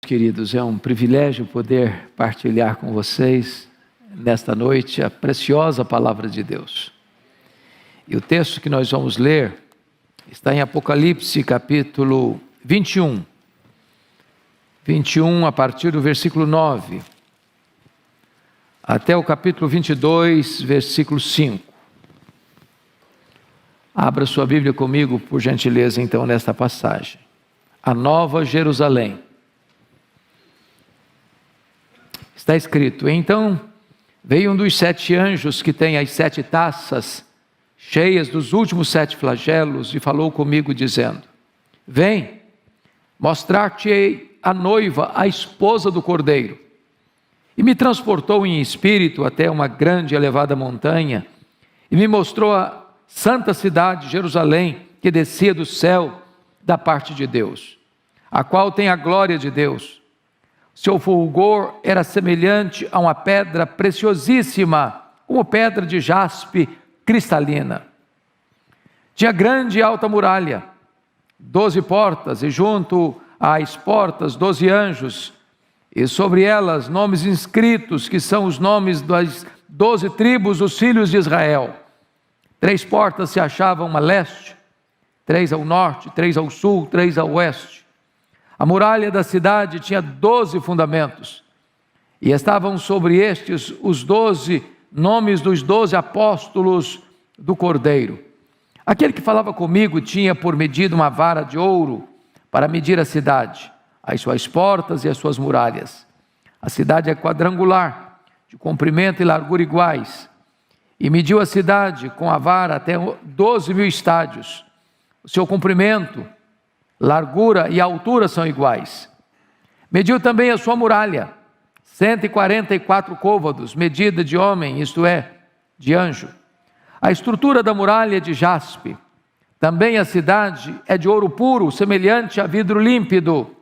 Queridos, é um privilégio poder partilhar com vocês nesta noite a preciosa palavra de Deus. E o texto que nós vamos ler está em Apocalipse capítulo 21. 21 a partir do versículo 9 até o capítulo 22, versículo 5. Abra sua Bíblia comigo, por gentileza, então, nesta passagem. A Nova Jerusalém. Está escrito: então veio um dos 7 anjos que tem as 7 taças cheias dos últimos 7 flagelos e falou comigo dizendo: vem, mostrar-te-ei a noiva, a esposa do Cordeiro. E me transportou em espírito até uma grande e elevada montanha e me mostrou a santa cidade, Jerusalém, que descia do céu da parte de Deus, a qual tem a glória de Deus. Seu fulgor era semelhante a uma pedra preciosíssima, como pedra de jaspe cristalina. Tinha grande e alta muralha, 12 portas, e junto às portas 12 anjos, e sobre elas nomes inscritos, que são os nomes das 12 tribos dos filhos de Israel. 3 portas se achavam a leste, 3 ao norte, 3 ao sul, 3 ao oeste. A muralha da cidade tinha 12 fundamentos, e estavam sobre estes os 12 nomes dos 12 apóstolos do Cordeiro. Aquele que falava comigo tinha por medida uma vara de ouro para medir a cidade, as suas portas e as suas muralhas. A cidade é quadrangular, de comprimento e largura iguais, e mediu a cidade com a vara até 12.000 estádios. O seu comprimento, largura e altura são iguais. Mediu também a sua muralha, 144 côvados, medida de homem, isto é, de anjo. A estrutura da muralha é de jaspe. Também a cidade é de ouro puro, semelhante a vidro límpido.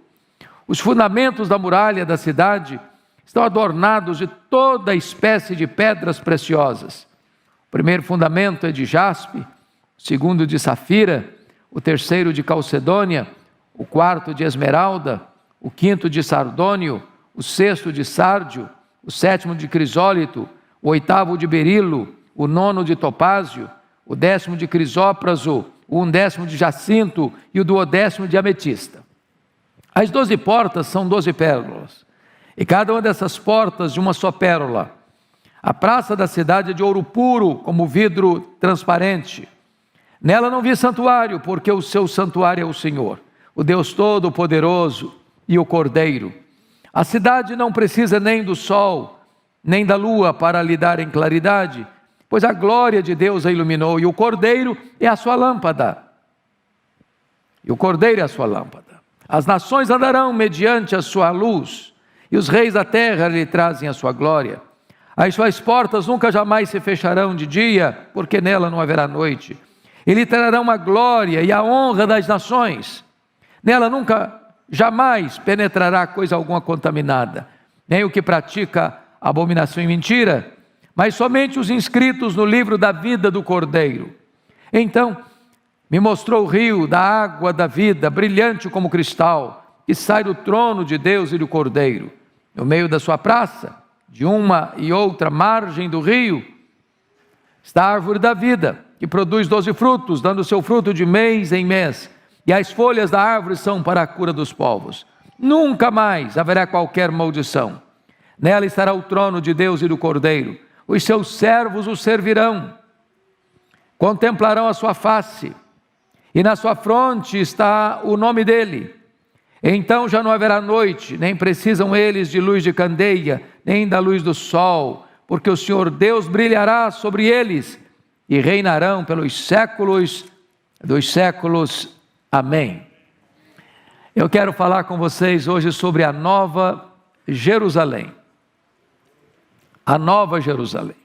Os fundamentos da muralha da cidade estão adornados de toda espécie de pedras preciosas. O primeiro fundamento é de jaspe, o segundo de safira, o terceiro de calcedônia, o quarto de esmeralda, o quinto de sardônio, o sexto de sárdio, o sétimo de crisólito, o oitavo de berilo, o nono de topázio, o 10º de crisópraso, o 11º de jacinto e o 12º de ametista. As 12 portas são 12 pérolas, e cada uma dessas portas de uma só pérola. A praça da cidade é de ouro puro, como vidro transparente. Nela não vi santuário, porque o seu santuário é o Senhor, o Deus Todo-Poderoso e o Cordeiro. A cidade não precisa nem do sol, nem da lua para lhe darem claridade, pois a glória de Deus a iluminou, e o Cordeiro é a sua lâmpada. As nações andarão mediante a sua luz, e os reis da terra lhe trazem a sua glória. As suas portas nunca jamais se fecharão de dia, porque nela não haverá noite. E lhe trarão a glória e a honra das nações. Nela nunca, jamais penetrará coisa alguma contaminada, nem o que pratica abominação e mentira, mas somente os inscritos no livro da vida do Cordeiro. Então me mostrou o rio da água da vida, brilhante como cristal, que sai do trono de Deus e do Cordeiro. No meio da sua praça, de uma e outra margem do rio, está a árvore da vida, que produz 12 frutos, dando seu fruto de mês em mês, e as folhas da árvore são para a cura dos povos. Nunca mais haverá qualquer maldição. Nela estará o trono de Deus e do Cordeiro. Os seus servos o servirão, contemplarão a sua face, e na sua fronte está o nome dele. Então já não haverá noite, nem precisam eles de luz de candeia, nem da luz do sol, porque o Senhor Deus brilhará sobre eles, e reinarão pelos séculos dos séculos. Amém. Eu quero falar com vocês hoje sobre a Nova Jerusalém. A Nova Jerusalém.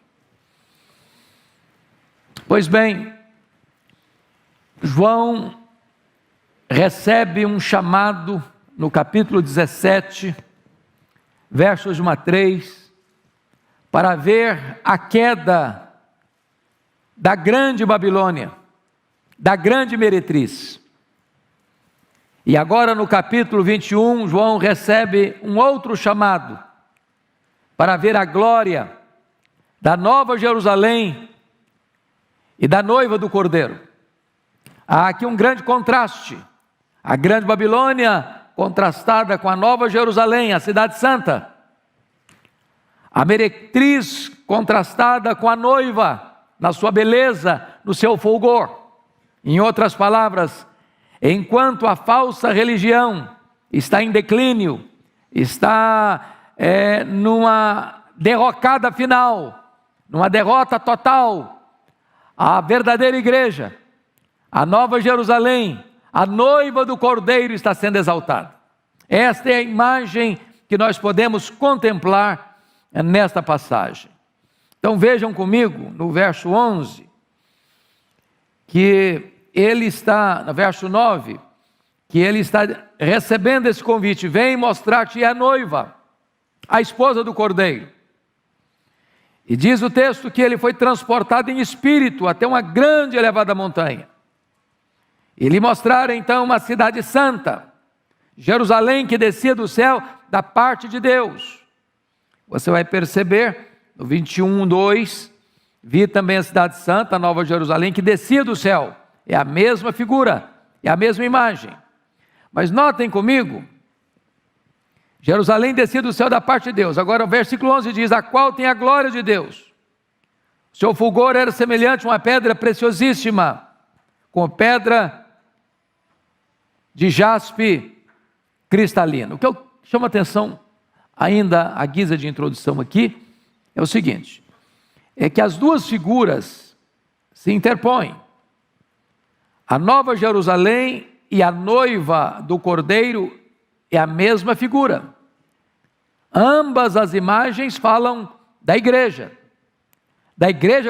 Pois bem, João recebe um chamado no capítulo 17, versos de 1 a 3, para ver a queda da grande Babilônia, da grande meretriz. E agora no capítulo 21, João recebe um outro chamado para ver a glória da Nova Jerusalém e da noiva do Cordeiro. Há aqui um grande contraste. A grande Babilônia contrastada com a Nova Jerusalém, a cidade santa. A meretriz contrastada com a noiva, na sua beleza, no seu fulgor. Em outras palavras, enquanto a falsa religião está em declínio, está numa derrocada final, numa derrota total, a verdadeira igreja, a Nova Jerusalém, a noiva do Cordeiro está sendo exaltada. Esta é a imagem que nós podemos contemplar nesta passagem. Então vejam comigo no verso 11, que ele está, no verso 9, que ele está recebendo esse convite: vem mostrar-te a noiva, a esposa do Cordeiro. E diz o texto que ele foi transportado em espírito até uma grande e elevada montanha. E lhe mostraram então uma cidade santa, Jerusalém, que descia do céu da parte de Deus. Você vai perceber no 21:2, vi também a cidade santa, a Nova Jerusalém, que descia do céu. É a mesma figura, é a mesma imagem. Mas notem comigo, Jerusalém descia do céu da parte de Deus. Agora o versículo 11 diz: a qual tem a glória de Deus. O seu fulgor era semelhante a uma pedra preciosíssima, com pedra de jaspe cristalino. O que eu chamo a atenção, ainda à guisa de introdução aqui, é o seguinte: é que as duas figuras se interpõem. A Nova Jerusalém e a noiva do Cordeiro é a mesma figura. Ambas as imagens falam da igreja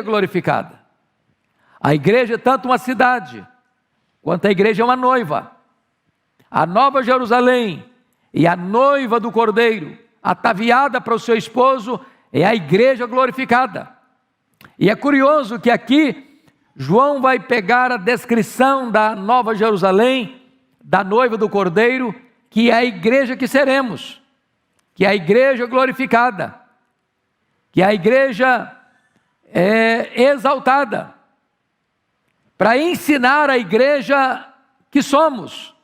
glorificada. A igreja é tanto uma cidade, quanto a igreja é uma noiva. A Nova Jerusalém e a noiva do Cordeiro, ataviada para o seu esposo, é a igreja glorificada. E é curioso que aqui João vai pegar a descrição da Nova Jerusalém, da noiva do Cordeiro, que é a igreja que seremos, que é a igreja glorificada, que é a igreja exaltada, para ensinar a igreja que somos.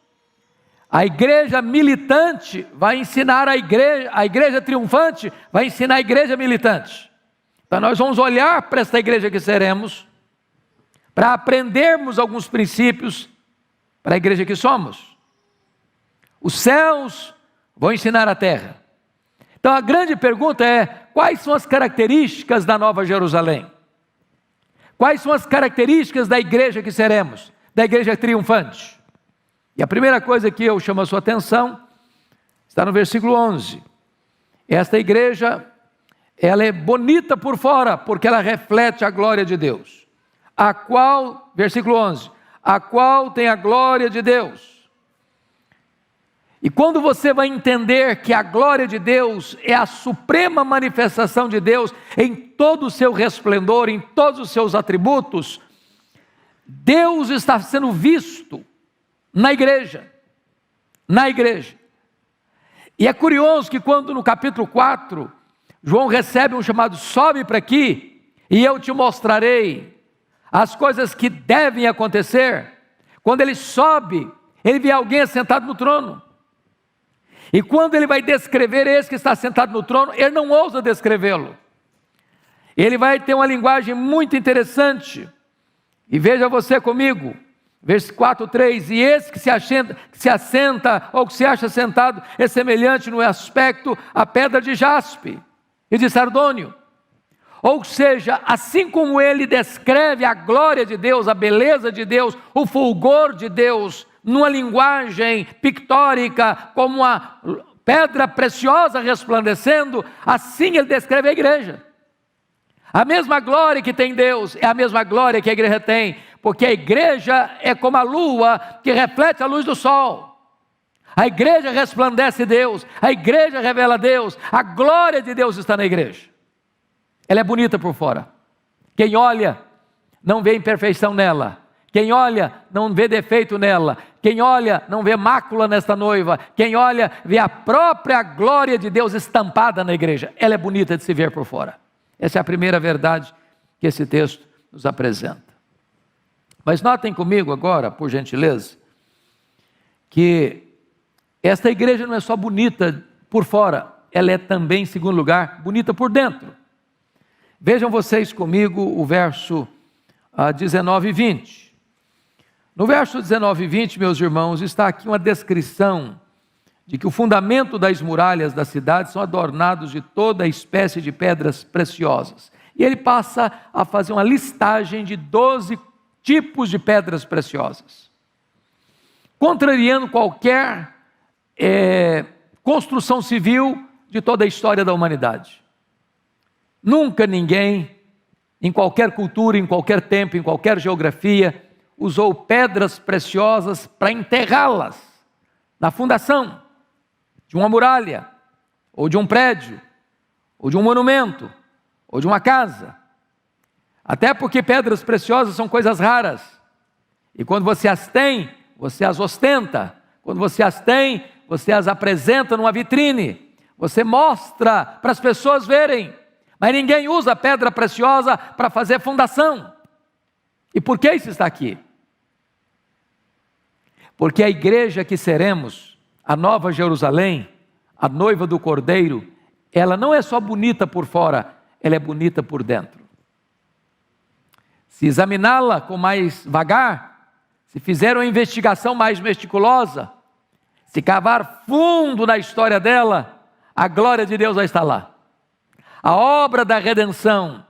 A igreja militante vai ensinar a igreja triunfante vai ensinar a igreja militante. Então nós vamos olhar para esta igreja que seremos, para aprendermos alguns princípios para a igreja que somos. Os céus vão ensinar a terra. Então a grande pergunta é: quais são as características da Nova Jerusalém? Quais são as características da igreja que seremos, da igreja triunfante? E a primeira coisa que eu chamo a sua atenção está no versículo 11. Esta igreja, ela é bonita por fora, porque ela reflete a glória de Deus. A qual, versículo 11, a qual tem a glória de Deus. E quando você vai entender que a glória de Deus é a suprema manifestação de Deus em todo o seu resplendor, em todos os seus atributos, Deus está sendo visto na igreja. E é curioso que quando no capítulo 4, João recebe um chamado: sobe para aqui e eu te mostrarei as coisas que devem acontecer. Quando ele sobe, ele vê alguém assentado no trono. E quando ele vai descrever esse que está sentado no trono, ele não ousa descrevê-lo. Ele vai ter uma linguagem muito interessante. E veja você comigo, versículo 4:3, e esse que se assenta ou que se acha sentado é semelhante no aspecto à pedra de jaspe e de sardônio. Ou seja, assim como ele descreve a glória de Deus, a beleza de Deus, o fulgor de Deus, numa linguagem pictórica, como uma pedra preciosa resplandecendo, assim ele descreve a igreja. A mesma glória que tem Deus é a mesma glória que a igreja tem, porque a igreja é como a lua que reflete a luz do sol. A igreja resplandece Deus, a igreja revela Deus, a glória de Deus está na igreja. Ela é bonita por fora. Quem olha não vê imperfeição nela. Quem olha não vê defeito nela. Quem olha não vê mácula nesta noiva. Quem olha vê a própria glória de Deus estampada na igreja. Ela é bonita de se ver por fora. Essa é a primeira verdade que esse texto nos apresenta. Mas notem comigo agora, por gentileza, que esta igreja não é só bonita por fora, ela é também, em segundo lugar, bonita por dentro. Vejam vocês comigo o verso 19 e 20. No verso 19 e 20, meus irmãos, está aqui uma descrição de que o fundamento das muralhas da cidade são adornados de toda espécie de pedras preciosas. E ele passa a fazer uma listagem de 12 tipos de pedras preciosas, contrariando qualquer construção civil de toda a história da humanidade. Nunca ninguém, em qualquer cultura, em qualquer tempo, em qualquer geografia, usou pedras preciosas para enterrá-las na fundação de uma muralha, ou de um prédio, ou de um monumento, ou de uma casa. Até porque pedras preciosas são coisas raras, e quando você as tem, você as ostenta. Quando você as tem, você as apresenta numa vitrine, você mostra para as pessoas verem, mas ninguém usa pedra preciosa para fazer fundação. E por que isso está aqui? Porque a igreja que seremos, a Nova Jerusalém, a noiva do Cordeiro, ela não é só bonita por fora, ela é bonita por dentro. Se examiná-la com mais vagar, se fizer uma investigação mais meticulosa, se cavar fundo na história dela, a glória de Deus vai estar lá. A obra da redenção,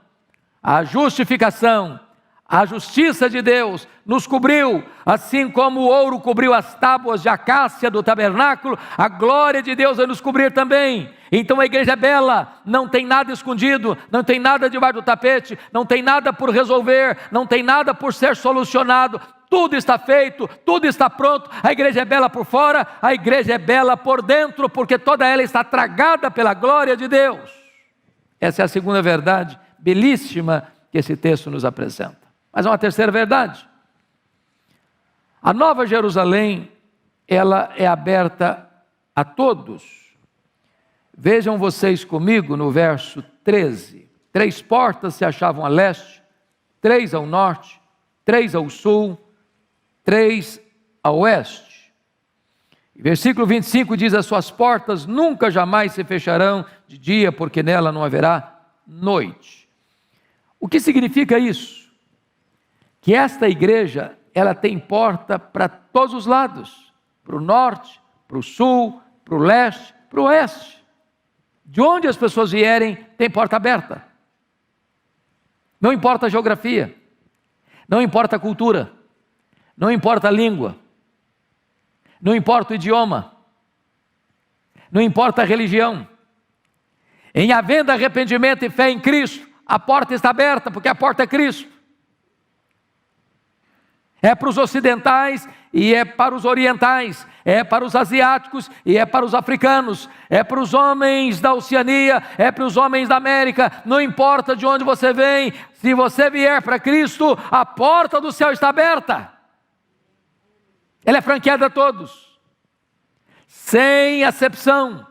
a justificação, a justiça de Deus nos cobriu, assim como o ouro cobriu as tábuas de acácia do tabernáculo, a glória de Deus vai nos cobrir também. Então a igreja é bela, não tem nada escondido, não tem nada debaixo do tapete, não tem nada por resolver, não tem nada por ser solucionado, tudo está feito, tudo está pronto. A igreja é bela por fora, a igreja é bela por dentro, porque toda ela está tragada pela glória de Deus. Essa é a segunda verdade belíssima que esse texto nos apresenta. Mas há uma terceira verdade. A Nova Jerusalém, ela é aberta a todos. Vejam vocês comigo no verso 13. 3 portas se achavam a leste, 3 ao norte, 3 ao sul, 3 a oeste. Versículo 25 diz: as suas portas nunca jamais se fecharão de dia, porque nela não haverá noite. O que significa isso? Que esta igreja, ela tem porta para todos os lados, para o norte, para o sul, para o leste, para o oeste. De onde as pessoas vierem, tem porta aberta. Não importa a geografia, não importa a cultura, não importa a língua, não importa o idioma, não importa a religião. Em havendo arrependimento e fé em Cristo, a porta está aberta, porque a porta é Cristo. É para os ocidentais e é para os orientais, é para os asiáticos e é para os africanos, é para os homens da Oceania, é para os homens da América, não importa de onde você vem, se você vier para Cristo, a porta do céu está aberta. Ela é franqueada a todos, sem acepção.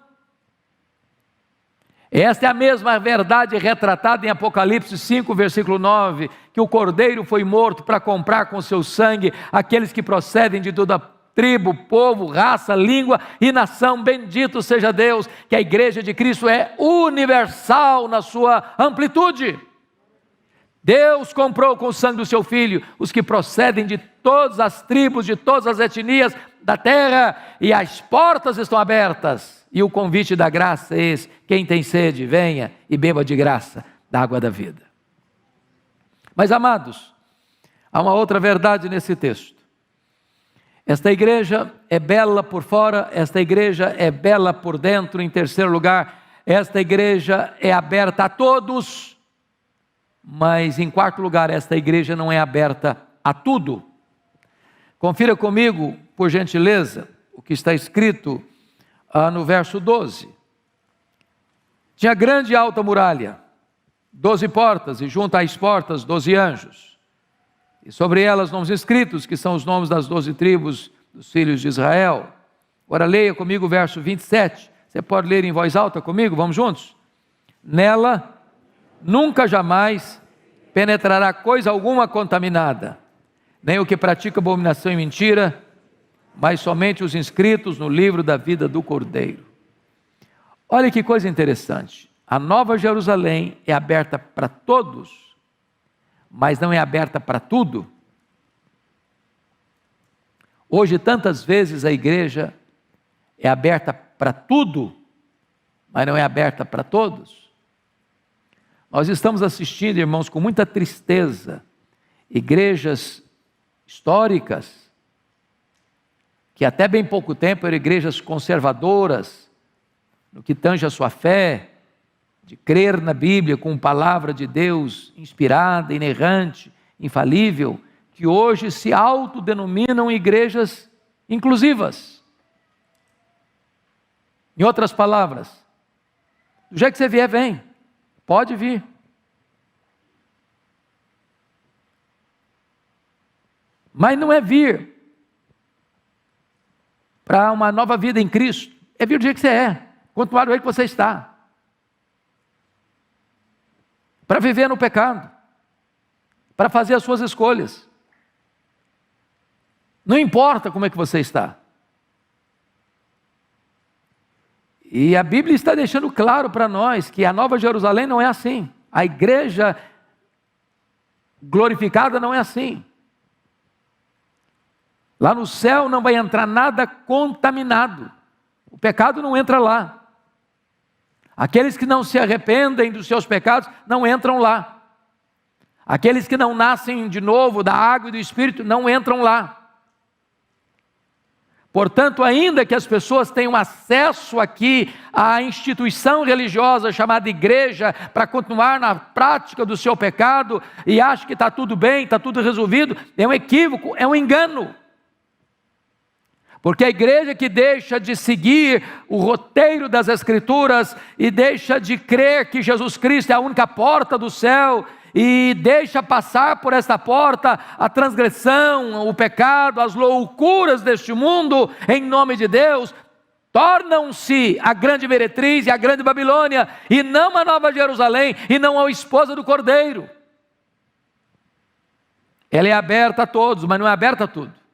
Esta é a mesma verdade retratada em Apocalipse 5, versículo 9, que o Cordeiro foi morto para comprar com seu sangue aqueles que procedem de toda tribo, povo, raça, língua e nação. Bendito seja Deus, que a igreja de Cristo é universal na sua amplitude. Deus comprou com o sangue do seu Filho os que procedem de todas as tribos, de todas as etnias da terra, e as portas estão abertas. E o convite da graça é esse: quem tem sede, venha e beba de graça da água da vida. Mas, amados, há uma outra verdade nesse texto. Esta igreja é bela por fora, esta igreja é bela por dentro. Em terceiro lugar, esta igreja é aberta a todos. Mas, em quarto lugar, esta igreja não é aberta a tudo. Confira comigo, por gentileza, o que está escrito no verso 12. Tinha grande e alta muralha, 12 portas, e junto às portas 12 anjos. e sobre elas nomes escritos, que são os nomes das 12 tribos dos filhos de Israel. Agora leia comigo o verso 27. Você pode ler em voz alta comigo? Vamos juntos? Nela nunca jamais penetrará coisa alguma contaminada, nem o que pratica abominação e mentira, mas somente os inscritos no livro da vida do Cordeiro. Olha que coisa interessante. A Nova Jerusalém é aberta para todos, mas não é aberta para tudo. Hoje, tantas vezes a igreja é aberta para tudo, mas não é aberta para todos. Nós estamos assistindo, irmãos, com muita tristeza, igrejas históricas, que até bem pouco tempo eram igrejas conservadoras, no que tange a sua fé, de crer na Bíblia como palavra de Deus, inspirada, inerrante, infalível, que hoje se autodenominam igrejas inclusivas. Em outras palavras, do jeito que você vier, vem, pode vir. Mas não é vir para uma nova vida em Cristo, é vir do jeito que você é, continuar do jeito que você está. Para viver no pecado, para fazer as suas escolhas. Não importa como é que você está. E a Bíblia está deixando claro para nós que a Nova Jerusalém não é assim. A igreja glorificada não é assim. Lá no céu não vai entrar nada contaminado. O pecado não entra lá. Aqueles que não se arrependem dos seus pecados não entram lá. Aqueles que não nascem de novo da água e do Espírito não entram lá. Portanto, ainda que as pessoas tenham acesso aqui à instituição religiosa chamada igreja para continuar na prática do seu pecado e achem que está tudo bem, está tudo resolvido, é um equívoco, é um engano. Porque a igreja que deixa de seguir o roteiro das Escrituras e deixa de crer que Jesus Cristo é a única porta do céu e deixa passar por esta porta a transgressão, o pecado, as loucuras deste mundo, em nome de Deus, tornam-se a grande meretriz e a grande Babilônia, e não a Nova Jerusalém, e não a esposa do Cordeiro. Ela é aberta a todos, mas não é aberta a tudo.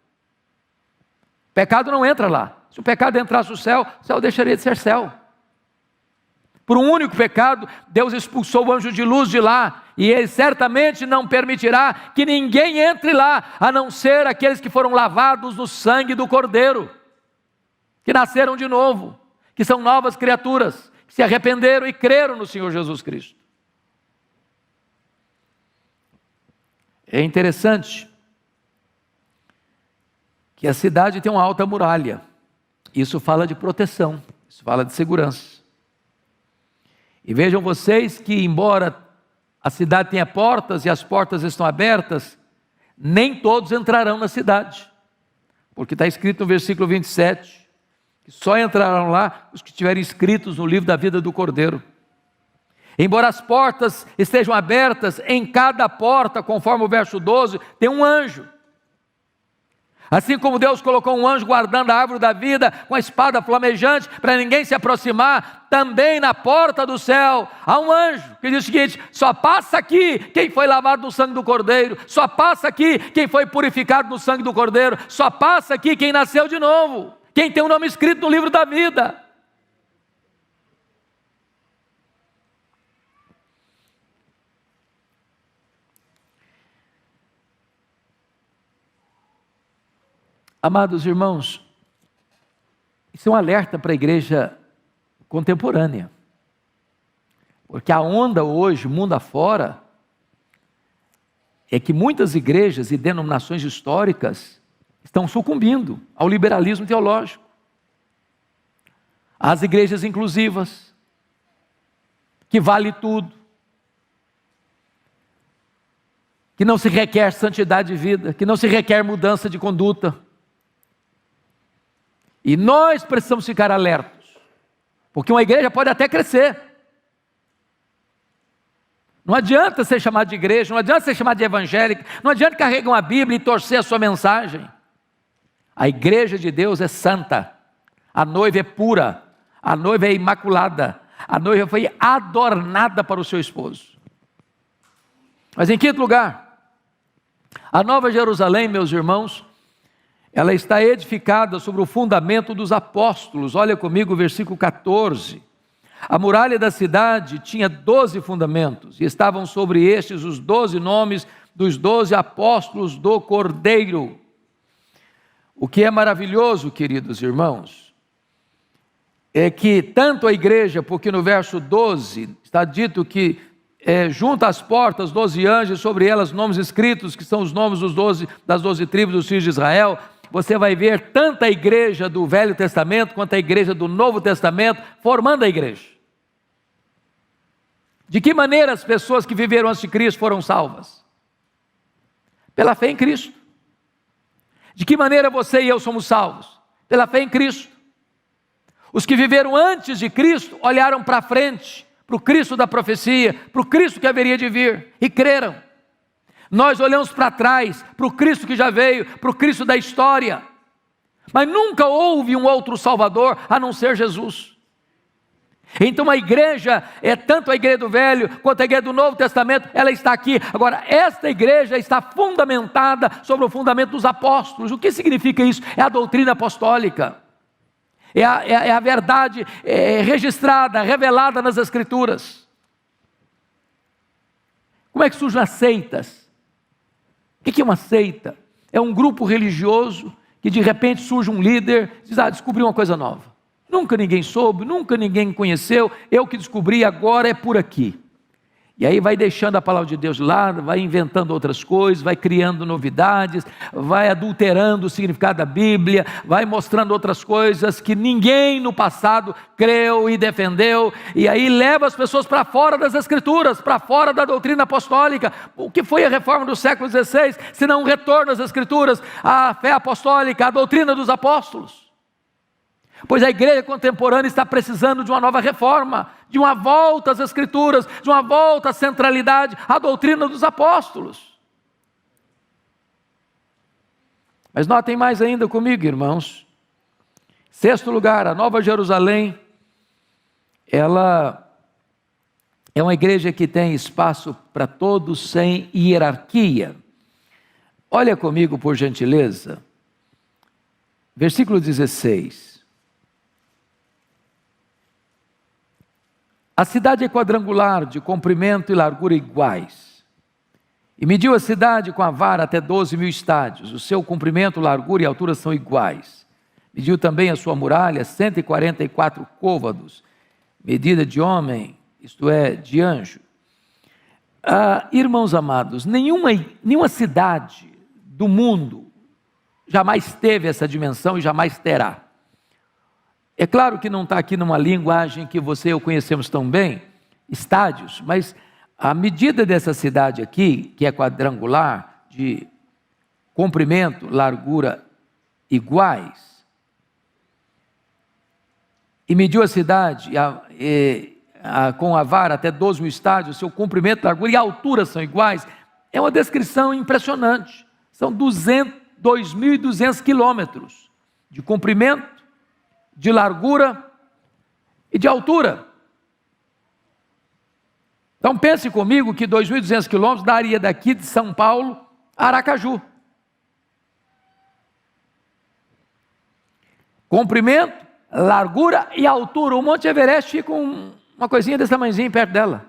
O pecado não entra lá. Se o pecado entrasse no céu, o céu deixaria de ser céu. Por um único pecado, Deus expulsou o anjo de luz de lá, e Ele certamente não permitirá que ninguém entre lá, a não ser aqueles que foram lavados no sangue do Cordeiro, que nasceram de novo, que são novas criaturas, que se arrependeram e creram no Senhor Jesus Cristo. É interessante que a cidade tem uma alta muralha. Isso fala de proteção, isso fala de segurança. E vejam vocês que, embora a cidade tenha portas e as portas estão abertas, nem todos entrarão na cidade. Porque está escrito no versículo 27, que só entrarão lá os que estiverem inscritos no livro da vida do Cordeiro. Embora as portas estejam abertas, em cada porta, conforme o verso 12, tem um anjo. Assim como Deus colocou um anjo guardando a árvore da vida com a espada flamejante para ninguém se aproximar, também na porta do céu há um anjo que diz o seguinte: só passa aqui quem foi lavado no sangue do Cordeiro, só passa aqui quem foi purificado no sangue do Cordeiro, só passa aqui quem nasceu de novo, quem tem o nome escrito no livro da vida. Amados irmãos, isso é um alerta para a igreja contemporânea, porque a onda hoje, mundo afora, é que muitas igrejas e denominações históricas estão sucumbindo ao liberalismo teológico, às igrejas inclusivas, que vale tudo, que não se requer santidade de vida, que não se requer mudança de conduta. E nós precisamos ficar alertos, porque uma igreja pode até crescer, Não adianta ser chamado de igreja, não adianta ser chamado de evangélica, não adianta carregar uma Bíblia e torcer a sua mensagem. A igreja de Deus é santa, a noiva é pura, a noiva é imaculada, a noiva foi adornada para o seu esposo. Mas em quinto lugar, a Nova Jerusalém, meus irmãos, ela está edificada sobre o fundamento dos apóstolos. Olha comigo o versículo 14. A muralha da cidade tinha 12 fundamentos, e estavam sobre estes os 12 nomes dos 12 apóstolos do Cordeiro. O que é maravilhoso, queridos irmãos, é que tanto a igreja, porque no verso 12 está dito que junto às portas 12 anjos, sobre elas nomes escritos, que são os nomes das 12 tribos dos filhos de Israel. Você vai ver tanto a igreja do Velho Testamento quanto a igreja do Novo Testamento formando a igreja. De que maneira as pessoas que viveram antes de Cristo foram salvas? Pela fé em Cristo. De que maneira você e eu somos salvos? Pela fé em Cristo. Os que viveram antes de Cristo olharam para frente, para o Cristo da profecia, para o Cristo que haveria de vir, e creram. Nós olhamos para trás, para o Cristo que já veio, para o Cristo da história, mas nunca houve um outro Salvador a não ser Jesus. Então a igreja, tanto a igreja do Velho quanto a igreja do Novo Testamento, ela está aqui. Agora, esta igreja está fundamentada sobre o fundamento dos apóstolos. O que significa isso? É a doutrina apostólica, é a verdade registrada, revelada nas Escrituras. Como é que surgem as seitas? O que é uma seita? É um grupo religioso que de repente surge um líder e diz: descobri uma coisa nova. Nunca ninguém soube, nunca ninguém conheceu, eu que descobri, agora é por aqui. E aí vai deixando a palavra de Deus lá, vai inventando outras coisas, vai criando novidades, vai adulterando o significado da Bíblia, vai mostrando outras coisas que ninguém no passado creu e defendeu, e aí leva as pessoas para fora das Escrituras, para fora da doutrina apostólica. O que foi a reforma do século XVI, se não um retorno às Escrituras, à fé apostólica, à doutrina dos apóstolos? Pois a igreja contemporânea está precisando de uma nova reforma, de uma volta às Escrituras, de uma volta à centralidade, à doutrina dos apóstolos. Mas notem mais ainda comigo, irmãos. Sexto lugar, a Nova Jerusalém, ela é uma igreja que tem espaço para todos sem hierarquia. Olha comigo, por gentileza, versículo 16. A cidade é quadrangular, de comprimento e largura iguais. E mediu a cidade com a vara até 12.000 estádios. O seu comprimento, largura e altura são iguais. Mediu também a sua muralha, 144 côvados. Medida de homem, isto é, de anjo. Irmãos amados, nenhuma cidade do mundo jamais teve essa dimensão e jamais terá. É claro que não está aqui numa linguagem que você e eu conhecemos tão bem, estádios, mas a medida dessa cidade aqui, que é quadrangular, de comprimento, largura iguais, e mediu a cidade com a vara até 12.000 estádios, seu comprimento, largura e altura são iguais, é uma descrição impressionante. São 2.200 quilômetros de comprimento, de largura e de altura. Então pense comigo que 2.200 quilômetros daria daqui de São Paulo a Aracaju. Comprimento, largura e altura. O Monte Everest fica uma coisinha desse tamanhozinho perto dela.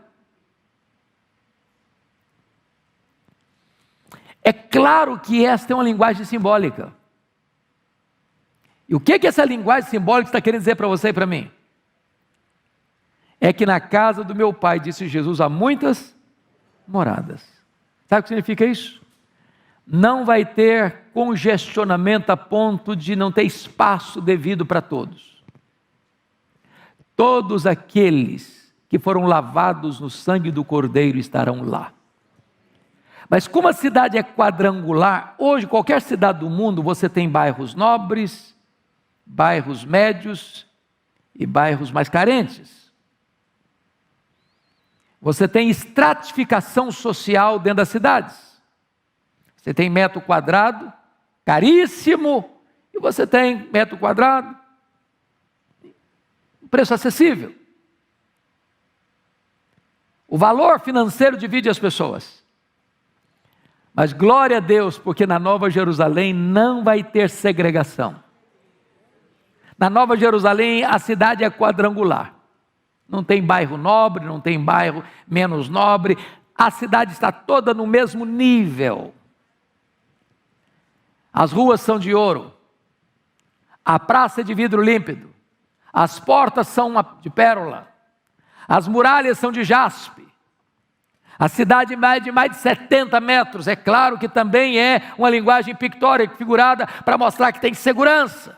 É claro que esta é uma linguagem simbólica. E o que essa linguagem simbólica está querendo dizer para você e para mim? É que na casa do meu pai, disse Jesus, há muitas moradas. Sabe o que significa isso? Não vai ter congestionamento a ponto de não ter espaço devido para todos. Todos aqueles que foram lavados no sangue do Cordeiro estarão lá. Mas como a cidade é quadrangular, hoje qualquer cidade do mundo você tem bairros nobres, bairros médios e bairros mais carentes. Você tem estratificação social dentro das cidades. Você tem metro quadrado, caríssimo, e você tem metro quadrado, preço acessível. O valor financeiro divide as pessoas. Mas glória a Deus, porque na Nova Jerusalém não vai ter segregação. Na Nova Jerusalém a cidade é quadrangular. Não tem bairro nobre, não tem bairro menos nobre. A cidade está toda no mesmo nível. As ruas são de ouro. A praça é de vidro límpido. As portas são de pérola. As muralhas são de jaspe. A cidade é de mais de 70 metros. É claro que também é uma linguagem pictórica, figurada, para mostrar que tem segurança.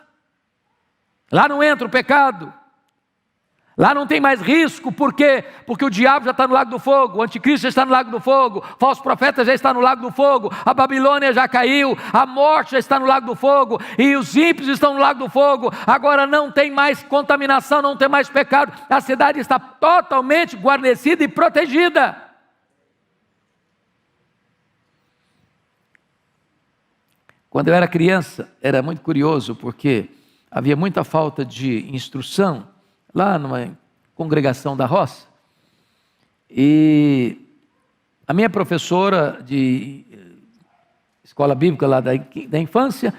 Lá não entra o pecado. Lá não tem mais risco, por quê? Porque o diabo já está no lago do fogo, o anticristo já está no lago do fogo, o falso profeta já está no lago do fogo, a Babilônia já caiu, a morte já está no lago do fogo, e os ímpios estão no lago do fogo. Agora não tem mais contaminação, não tem mais pecado, a cidade está totalmente guarnecida e protegida. Quando eu era criança, era muito curioso, porque havia muita falta de instrução, lá numa congregação da roça, e a minha professora de escola bíblica lá da infância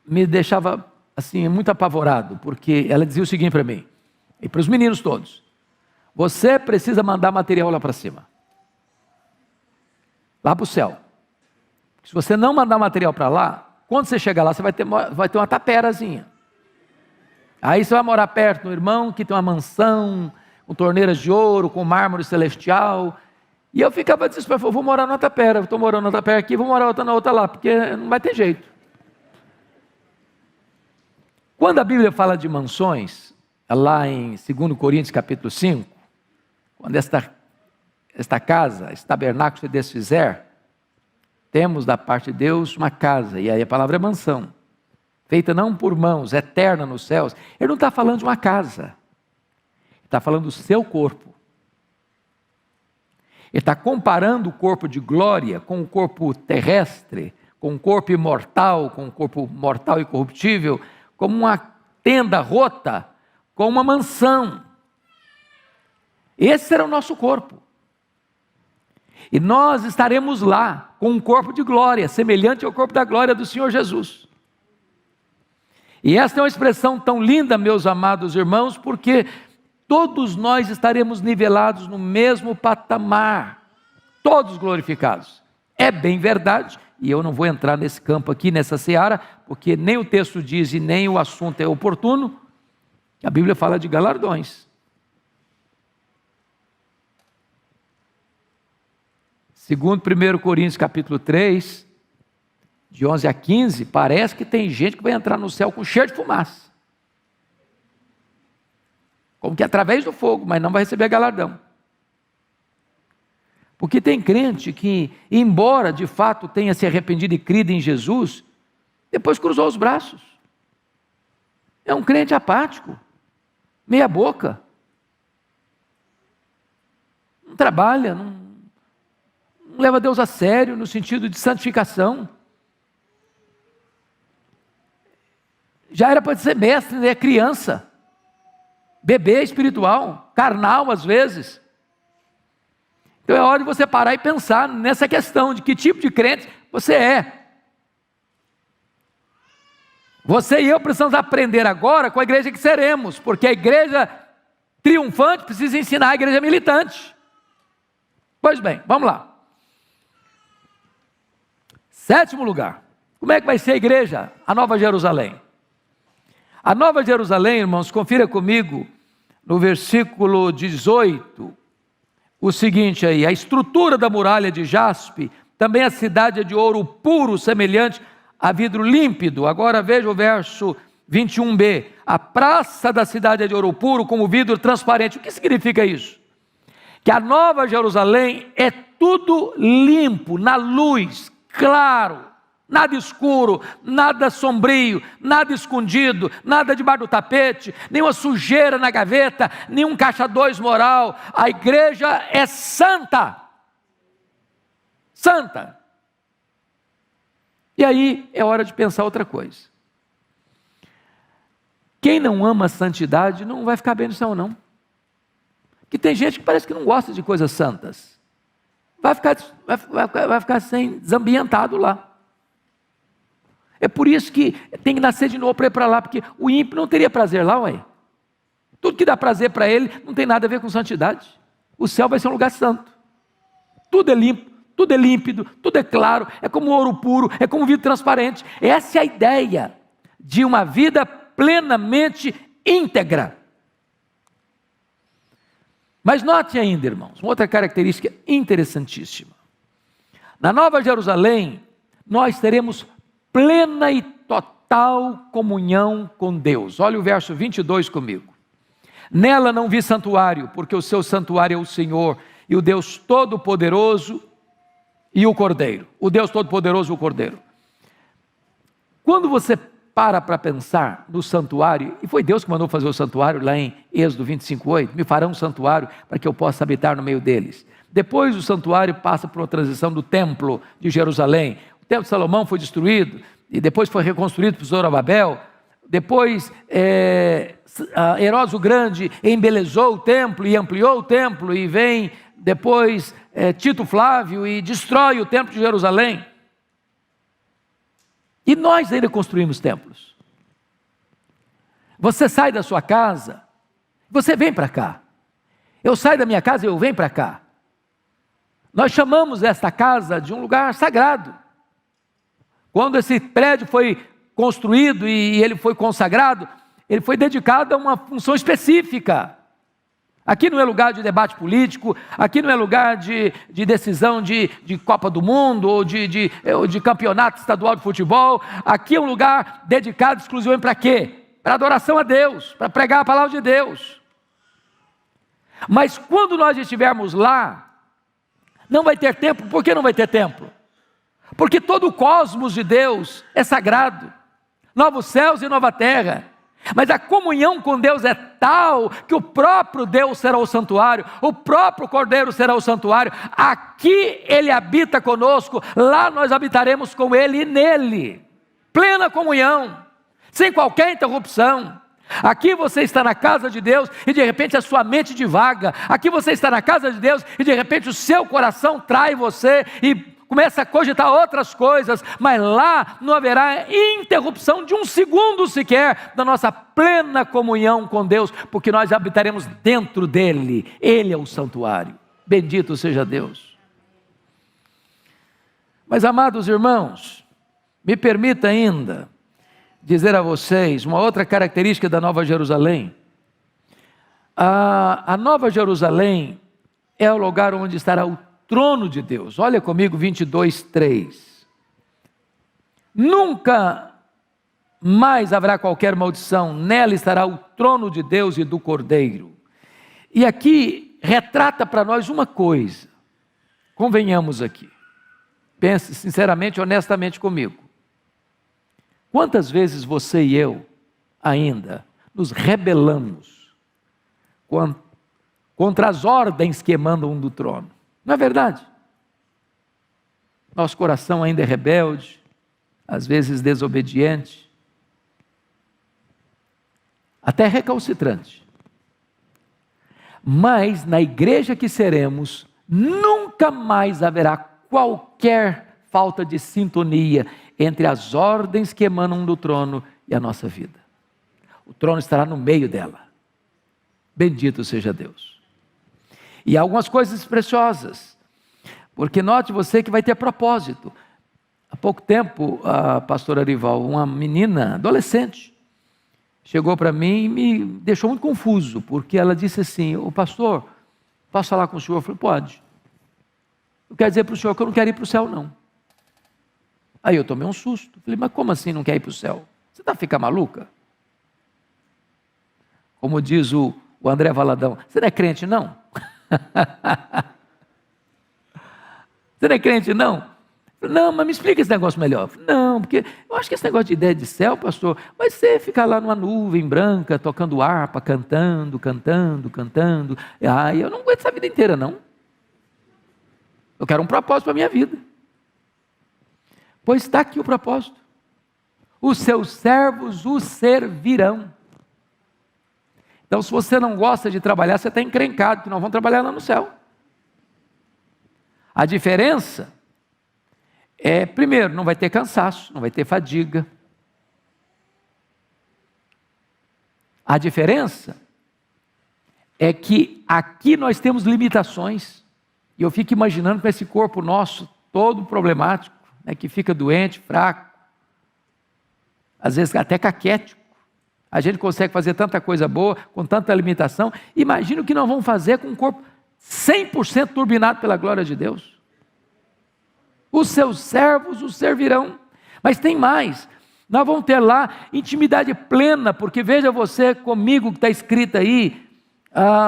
me deixava assim muito apavorado, porque ela dizia o seguinte para mim, e para os meninos todos: você precisa mandar material lá para cima, lá para o céu. Se você não mandar material para lá, quando você chegar lá, você vai ter uma taperazinha. Aí você vai morar perto do irmão que tem uma mansão, com torneiras de ouro, com mármore celestial. E eu ficava desesperado, vou morar na tapera, estou morando na tapera aqui, vou morar na outra lá, porque não vai ter jeito. Quando a Bíblia fala de mansões, lá em 2 Coríntios capítulo 5, quando esta casa, esse tabernáculo se desfizer, temos da parte de Deus uma casa, e aí a palavra é mansão, feita não por mãos, eterna nos céus. Ele não está falando de uma casa, ele está falando do seu corpo. Ele está comparando o corpo de glória com o corpo terrestre, com o corpo imortal, com o corpo mortal e corruptível, como uma tenda rota, com uma mansão. Esse será o nosso corpo. E nós estaremos lá, com um corpo de glória, semelhante ao corpo da glória do Senhor Jesus. E esta é uma expressão tão linda, meus amados irmãos, porque todos nós estaremos nivelados no mesmo patamar, todos glorificados. É bem verdade, e eu não vou entrar nesse campo aqui, nessa seara, porque nem o texto diz e nem o assunto é oportuno. A Bíblia fala de galardões. Segundo 1 Coríntios capítulo 3, de 11 a 15, parece que tem gente que vai entrar no céu com cheiro de fumaça. Como que através do fogo, mas não vai receber galardão. Porque tem crente que, embora de fato tenha se arrependido e crido em Jesus, depois cruzou os braços. É um crente apático, meia boca. Não trabalha, não leva Deus a sério no sentido de santificação. Já era para ser mestre, né? Criança, bebê espiritual, carnal às vezes. Então é hora de você parar e pensar nessa questão de que tipo de crente você é. Você e eu precisamos aprender agora com a igreja que seremos, porque a igreja triunfante precisa ensinar a igreja militante. Pois bem, vamos lá. 7º lugar, como é que vai ser a igreja, a Nova Jerusalém? A Nova Jerusalém, irmãos, confira comigo no versículo 18, o seguinte aí: a estrutura da muralha de jaspe, também a cidade é de ouro puro, semelhante a vidro límpido. Agora veja o verso 21b, a praça da cidade é de ouro puro, como vidro transparente. O que significa isso? Que a Nova Jerusalém é tudo limpo, na luz, claro, Nada escuro, nada sombrio, nada escondido, nada debaixo do tapete, nenhuma sujeira na gaveta, nenhum caixa dois moral. A igreja é santa. Santa. E aí é hora de pensar outra coisa. Quem não ama a santidade não vai ficar bem no céu, não. Porque tem gente que parece que não gosta de coisas santas. Vai ficar sem desambientado lá. É por isso que tem que nascer de novo para ir para lá, porque o ímpio não teria prazer lá, ué. Tudo que dá prazer para ele não tem nada a ver com santidade. O céu vai ser um lugar santo. Tudo é limpo, tudo é límpido, tudo é claro, é como ouro puro, é como vidro transparente. Essa é a ideia de uma vida plenamente íntegra. Mas note ainda, irmãos, uma outra característica interessantíssima. Na Nova Jerusalém, nós teremos plena e total comunhão com Deus. Olha o verso 22 comigo. Nela não vi santuário, porque o seu santuário é o Senhor, e o Deus Todo-Poderoso e o Cordeiro. O Deus Todo-Poderoso e o Cordeiro. Quando você para pensar no santuário, e foi Deus que mandou fazer o santuário, lá em Êxodo 25:8, me farão um santuário para que eu possa habitar no meio deles. Depois o santuário passa por uma transição do templo de Jerusalém. O templo de Salomão foi destruído, e depois foi reconstruído por Zorobabel. Depois Herodes o Grande embelezou o templo e ampliou o templo, e vem depois Tito Flávio e destrói o templo de Jerusalém. E nós ainda construímos templos. Você sai da sua casa, você vem para cá. Eu saio da minha casa e eu venho para cá. Nós chamamos esta casa de um lugar sagrado. Quando esse prédio foi construído e ele foi consagrado, ele foi dedicado a uma função específica. Aqui não é lugar de debate político, aqui não é lugar de decisão de Copa do Mundo ou de campeonato estadual de futebol. Aqui é um lugar dedicado exclusivamente para quê? Para adoração a Deus, para pregar a palavra de Deus. Mas quando nós estivermos lá, não vai ter templo. Por que não vai ter templo? Porque todo o cosmos de Deus é sagrado, novos céus e nova terra. Mas a comunhão com Deus é tal que o próprio Deus será o santuário, o próprio Cordeiro será o santuário. Aqui Ele habita conosco, lá nós habitaremos com Ele e nele. Plena comunhão, sem qualquer interrupção. Aqui você está na casa de Deus e de repente a sua mente divaga. Aqui você está na casa de Deus e de repente o seu coração trai você e começa a cogitar outras coisas, mas lá não haverá interrupção de um segundo sequer da nossa plena comunhão com Deus, porque nós habitaremos dentro dele. Ele é o santuário. Bendito seja Deus. Mas, amados irmãos, me permita ainda dizer a vocês uma outra característica da Nova Jerusalém. A Nova Jerusalém é o lugar onde estará o trono de Deus. Olha comigo 22:3. Nunca mais haverá qualquer maldição, nela estará o trono de Deus e do Cordeiro. E aqui retrata para nós uma coisa, convenhamos aqui, pense sinceramente, honestamente comigo. Quantas vezes você e eu ainda nos rebelamos contra as ordens que emanam do trono? Não é verdade? Nosso coração ainda é rebelde, às vezes desobediente, até recalcitrante. Mas na igreja que seremos, nunca mais haverá qualquer falta de sintonia entre as ordens que emanam do trono e a nossa vida. O trono estará no meio dela. Bendito seja Deus. E há algumas coisas preciosas, porque note você que vai ter propósito. Há pouco tempo, a pastora Arival, uma menina adolescente, chegou para mim e me deixou muito confuso, porque ela disse assim: "Ô pastor, posso falar com o senhor?" Eu falei: "Pode. Eu quero dizer para o senhor que eu não quero ir para o céu, não." Aí eu tomei um susto. Falei: "Mas como assim não quer ir para o céu? Você está ficando maluca?" Como diz o André Valadão: "Você não é crente, não?" Você não é crente, não? Não, mas me explica esse negócio melhor. Não, porque eu acho que esse negócio de ideia de céu, pastor, vai ser ficar lá numa nuvem branca, tocando harpa, cantando. Eu não aguento essa vida inteira, não. Eu quero um propósito para a minha vida. Pois está aqui o propósito. Os seus servos o servirão. Então, se você não gosta de trabalhar, você está encrencado, que nós vamos trabalhar lá no céu. A diferença é, primeiro, não vai ter cansaço, não vai ter fadiga. A diferença é que aqui nós temos limitações. E eu fico imaginando com esse corpo nosso todo problemático, né, que fica doente, fraco, às vezes até caquético. A gente consegue fazer tanta coisa boa, com tanta limitação. Imagina o que nós vamos fazer com um corpo 100% turbinado pela glória de Deus. Os seus servos o servirão. Mas tem mais. Nós vamos ter lá intimidade plena, porque veja você comigo que está escrito aí,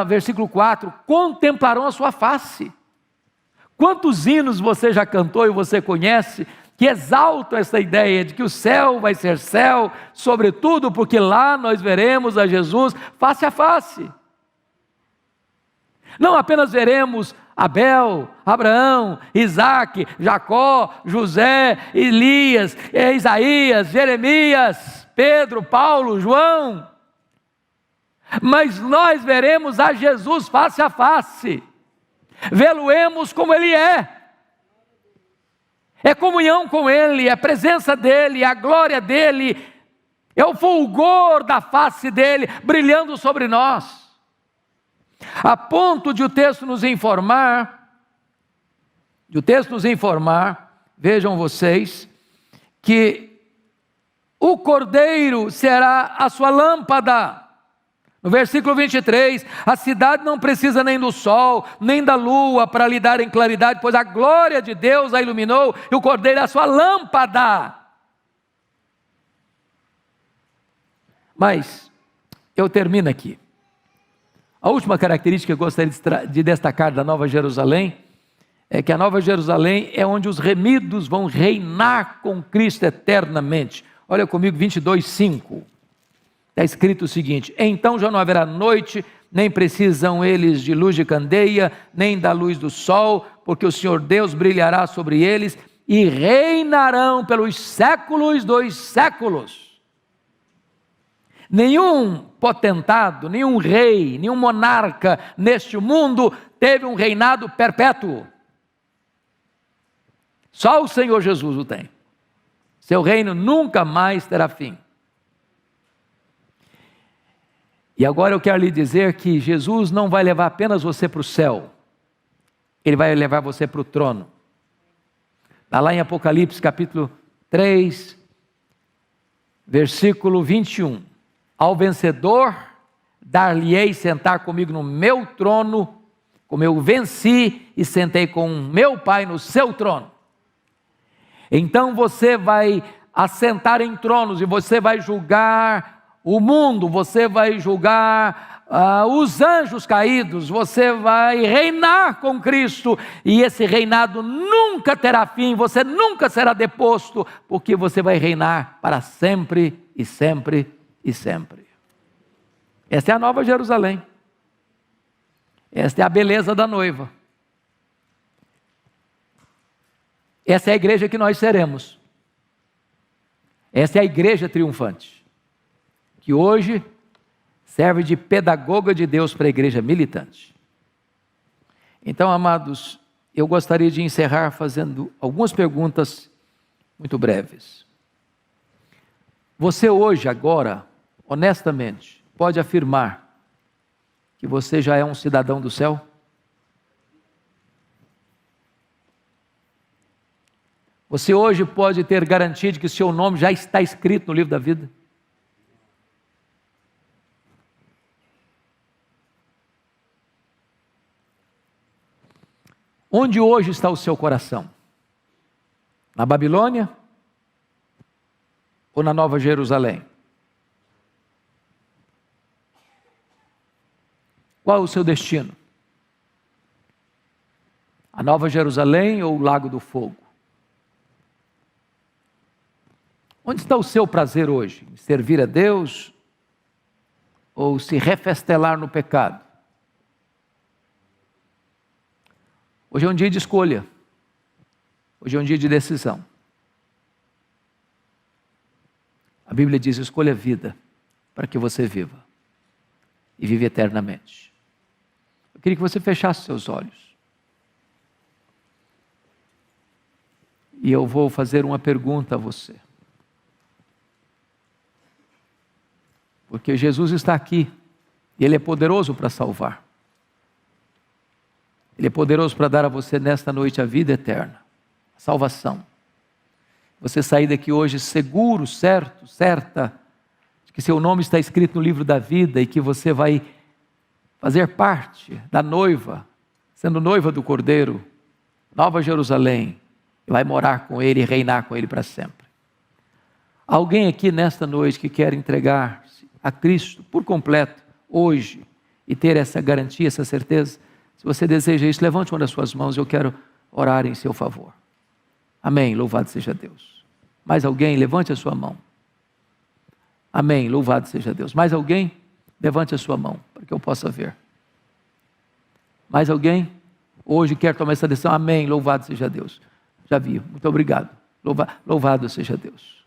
versículo 4, contemplarão a sua face. Quantos hinos você já cantou e você conhece, que exaltam essa ideia de que o céu vai ser céu, sobretudo porque lá nós veremos a Jesus face a face. Não apenas veremos Abel, Abraão, Isaac, Jacó, José, Elias, Isaías, Jeremias, Pedro, Paulo, João, mas nós veremos a Jesus face a face, vê-lo-emos como Ele é comunhão com Ele, é a presença dEle, é a glória dEle, é o fulgor da face dEle brilhando sobre nós, a ponto de o texto nos informar, vejam vocês, que o Cordeiro será a sua lâmpada. No versículo 23, a cidade não precisa nem do sol, nem da lua para lhe darem claridade, pois a glória de Deus a iluminou e o Cordeiro é a sua lâmpada. Mas eu termino aqui. A última característica que eu gostaria de destacar da Nova Jerusalém é que a Nova Jerusalém é onde os remidos vão reinar com Cristo eternamente. Olha comigo, 22:5. Está escrito o seguinte: então já não haverá noite, nem precisam eles de luz de candeia, nem da luz do sol, porque o Senhor Deus brilhará sobre eles e reinarão pelos séculos dos séculos. Nenhum potentado, nenhum rei, nenhum monarca neste mundo teve um reinado perpétuo. Só o Senhor Jesus o tem. Seu reino nunca mais terá fim. E agora eu quero lhe dizer que Jesus não vai levar apenas você para o céu, Ele vai levar você para o trono. Está lá em Apocalipse capítulo 3, versículo 21. Ao vencedor, dar-lhe-ei sentar comigo no meu trono, como eu venci e sentei com o meu Pai no seu trono. Então você vai assentar em tronos e você vai julgar o mundo, você vai julgar os anjos caídos, você vai reinar com Cristo, e esse reinado nunca terá fim, você nunca será deposto, porque você vai reinar para sempre e sempre e sempre. Esta é a Nova Jerusalém, esta é a beleza da noiva, essa é a igreja que nós seremos, essa é a igreja triunfante, que hoje serve de pedagoga de Deus para a igreja militante. Então, amados, eu gostaria de encerrar fazendo algumas perguntas muito breves. Você hoje, agora, honestamente, pode afirmar que você já é um cidadão do céu? Você hoje pode ter garantia de que seu nome já está escrito no livro da vida? Onde hoje está o seu coração? Na Babilônia ou na Nova Jerusalém? Qual é o seu destino? A Nova Jerusalém ou o Lago do Fogo? Onde está o seu prazer hoje? Em servir a Deus ou se refestelar no pecado? Hoje é um dia de escolha. Hoje é um dia de decisão. A Bíblia diz: escolha a vida para que você viva e vive eternamente. Eu queria que você fechasse seus olhos. E eu vou fazer uma pergunta a você. Porque Jesus está aqui e Ele é poderoso para salvar. Ele é poderoso para dar a você nesta noite a vida eterna, a salvação. Você sair daqui hoje seguro, certa, de que seu nome está escrito no livro da vida e que você vai fazer parte da noiva, sendo noiva do Cordeiro, Nova Jerusalém, e vai morar com Ele e reinar com Ele para sempre. Alguém aqui nesta noite que quer entregar-se a Cristo por completo, hoje, e ter essa garantia, essa certeza? Se você deseja isso, levante uma das suas mãos, eu quero orar em seu favor. Amém, louvado seja Deus. Mais alguém? Levante a sua mão. Amém, louvado seja Deus. Mais alguém? Levante a sua mão, para que eu possa ver. Mais alguém? Hoje quer tomar essa decisão? Amém, louvado seja Deus. Já vi, muito obrigado. Louvado seja Deus.